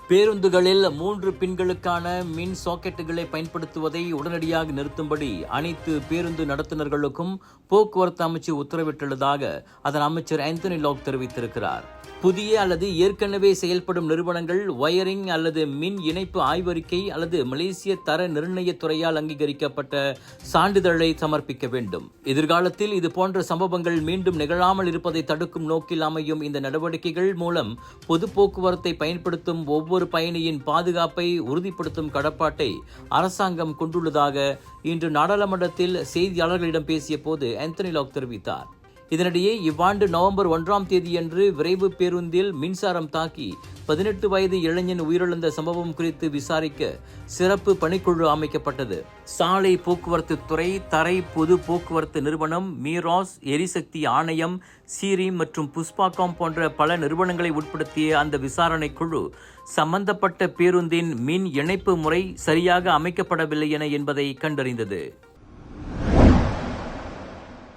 பேருந்துகளில் 3 பின்களுக்கான மின் சாக்கெட்டுகளை பயன்படுத்துவதை உடனடியாக நிறுத்தும்படி அனைத்து பேருந்து நடத்துனர்களுக்கும் போக்குவரத்து அமைச்சு உத்தரவிட்டுள்ளதாக அதன் அமைச்சர் ஆந்தனி லாக் தெரிவித்திருக்கிறார். புதிய அல்லது ஏற்கனவே செயல்படும் நிறுவனங்கள் வயரிங் அல்லது மின் இணைப்பு ஆய்வறிக்கை அல்லது மலேசிய தர நிர்ணயத் துறையால் அங்கீகரிக்கப்பட்ட சான்றிதழை சமர்ப்பிக்க வேண்டும். எதிர்காலத்தில் இதுபோன்ற சம்பவங்கள் மீண்டும் நிகழாமல் இருப்பதை தடுக்கும் நோக்கில் அமையும் இந்த நடவடிக்கைகள் மூலம் பொது போக்குவரத்தை பயன்படுத்தும் ஒவ்வொரு பயணியின் பாதுகாப்பை உறுதிப்படுத்தும் கடப்பாட்டை அரசாங்கம் கொண்டுள்ளதாக இன்று நாடாளுமன்றத்தில் செய்தியாளர்களிடம் பேசிய போது ஆந்தனி லாக் தெரிவித்தார். இதனிடையே இவ்வாண்டு நவம்பர் 1ஆம் தேதியன்று விரைவு பேருந்தில் மின்சாரம் தாக்கி 18 வயது இளைஞன் உயிரிழந்த சம்பவம் குறித்து விசாரிக்க சிறப்பு பணிக்குழு அமைக்கப்பட்டது. சாலை போக்குவரத்து துறை, தரை பொது போக்குவரத்து நிறுவனம், மீராஸ், எரிசக்தி ஆணையம், சீரி மற்றும் புஷ்பாகாம் போன்ற பல நிறுவனங்களை உட்படுத்திய அந்த விசாரணை குழு சம்பந்தப்பட்ட பேருந்தின் மின் இணைப்பு முறை சரியாக அமைக்கப்படவில்லை என்பதை கண்டறிந்தது.